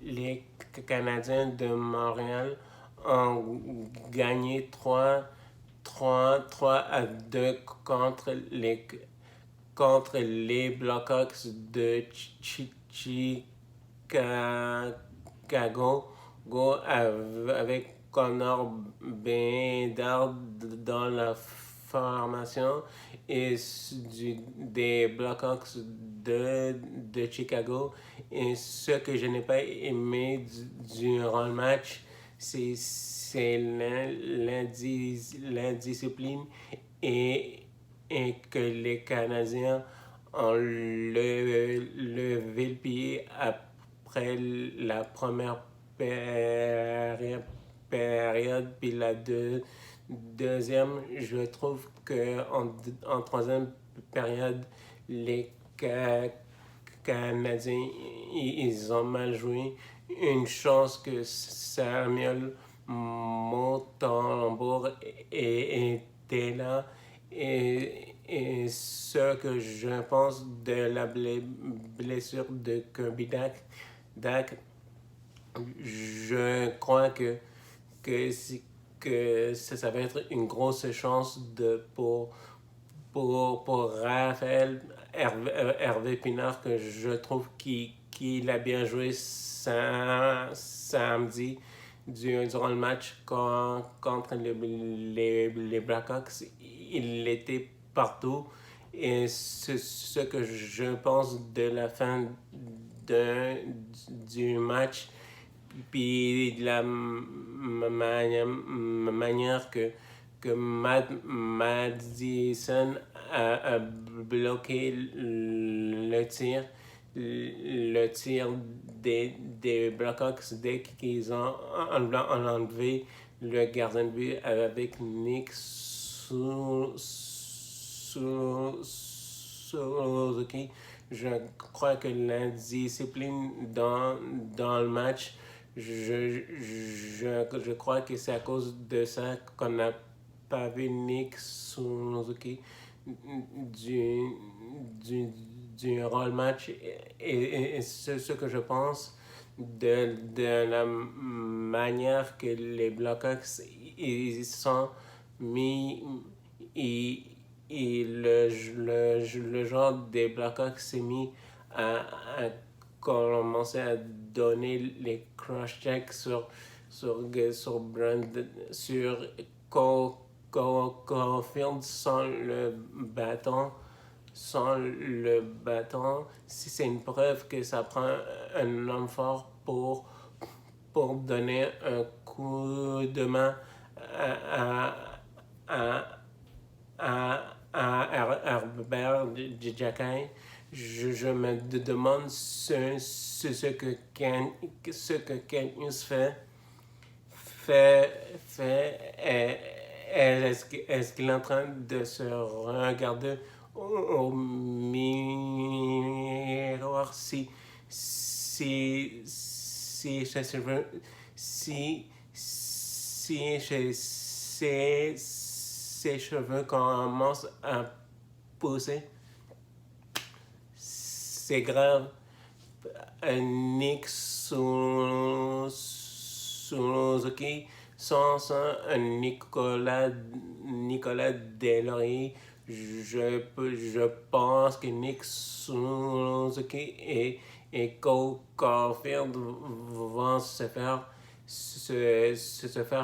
les Canadiens de Montréal ont gagné 3-2 contre les Blackhawks de Chicago avec Connor Bedard dans la formation et des Blackhawks de Chicago. Et ce que je n'ai pas aimé durant le match, c'est l'indiscipline et que les Canadiens ont levé le pied après la première période, puis la deuxième, je trouve qu'en troisième période, les Canadiens, ils ont mal joué. Une chance que Samuel Montembourg était là. Et ce que je pense de la blessure de Kirby Dak, je crois que, que ça va être une grosse chance pour Raphaël Hervé Pinard, que je trouve qu'il a bien joué samedi durant le match contre les Blackhawks. Il était partout. Et c'est ce que je pense de la fin du match, puis de la manière que Madison a bloqué le tir des Blackhawks dès qu'ils ont enlevé le gardien de but avec Nick Suzuki. Je crois que l'indiscipline dans le match, je crois que c'est à cause de ça qu'on n'a pas vu Nick Suzuki du, durant le match. Et c'est ce que je pense de la manière que les Blackhawks ils sont mis. Et le genre des Blackhawks s'est mis à commencer à donner les cross-checks sur Brandon, sur Caulfield sans le bâton. C'est une preuve que ça prend un homme fort pour donner un coup de main à, à, à Herbert Jacquin. Je me demande ce que Kent Hughes est-ce qu'il est en train de se regarder au miroir si ses cheveux ses cheveux commencent à pousser? C'est grave. Nick Suzuki sans Nicolas Deslauriers. Je pense que Nick Suzuki et Cole Caulfield vont se faire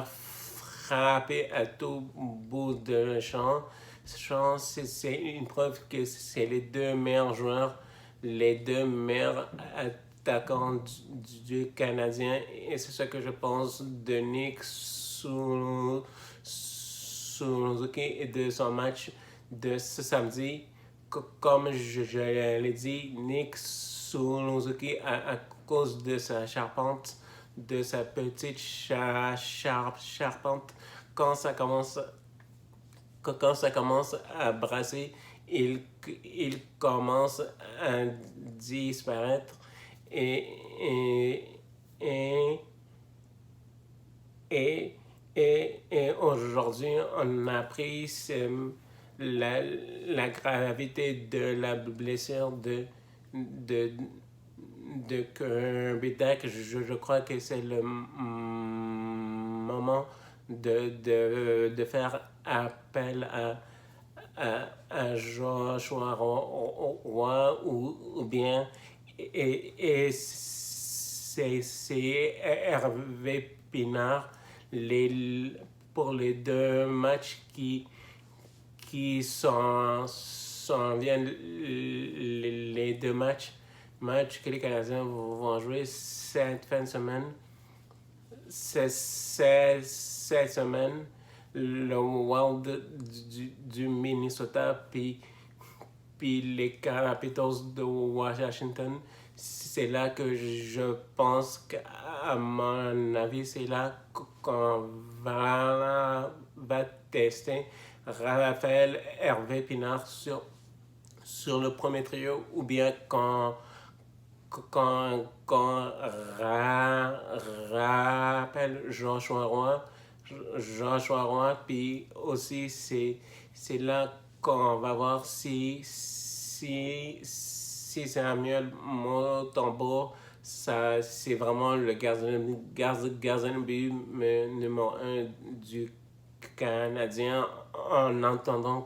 frapper à tout bout de champ. C'est une preuve que c'est les deux meilleurs joueurs, les deux meilleurs attaquants du Canadien. Et c'est ce que je pense de Nick Suzuki et de son match de ce samedi. Comme je l'ai dit, Nick Suzuki, à cause de sa charpente, de sa petite charpente, quand ça commence à brasser, il commence à disparaître. Et aujourd'hui, on a appris la gravité de la blessure de de Kirby Deck. Je crois que c'est le moment de faire appel à Joshua Roy ou bien c'est Hervé Pinard pour les deux matchs qui s'en viennent, les deux matchs que les Canadiens vont jouer cette fin de semaine. Cette semaine, le Wild du Minnesota puis les Capitals de Washington. C'est là que je pense qu'à mon avis, c'est là qu'on va tester Raphaël Hervé Pinard sur le premier trio, ou bien quand rappelle Joshua Roy, puis aussi c'est là qu'on va voir si Samuel Montembeault, ça c'est vraiment le gardien de but numéro 1 du Canadien, en entendant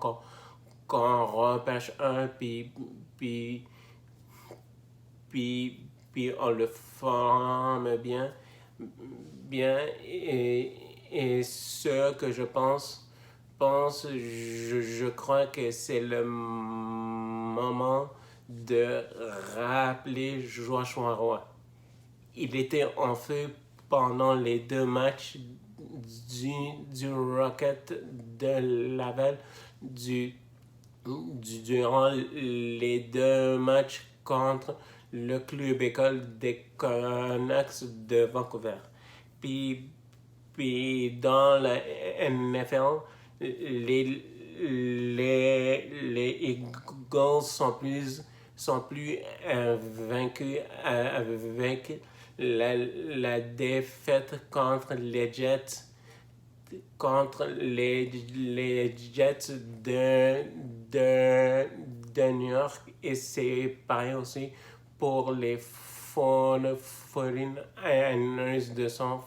qu'on repêche un, puis on le forme bien, et ce que je pense, je crois que c'est le moment de rappeler Joshua Roy. Il était en feu pendant les deux matchs du Rocket de Laval, durant les deux matchs contre le club école des Canucks de Vancouver. Puis dans la NFL, les Eagles sont plus vaincus avec la défaite contre les Jets de New York, et c'est pareil aussi pour les 49ers de San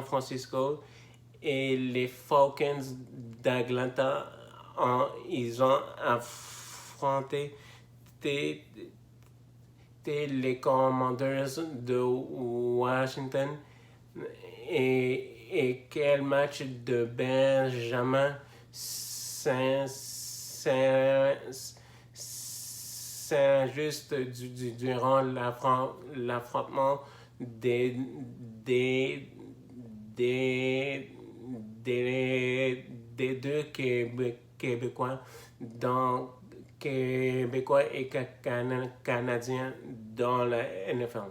Francisco et les Falcons d'Atlanta. Ils ont affronté les Commanders de Washington, et quel match de Benjamin Saint-Just durant l'affrontement des deux Québécois, Québécois et Canadiens dans la NFL.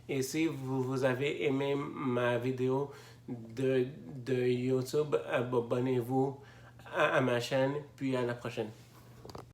Et si vous avez aimé ma vidéo de YouTube, abonnez-vous à ma chaîne, puis à la prochaine.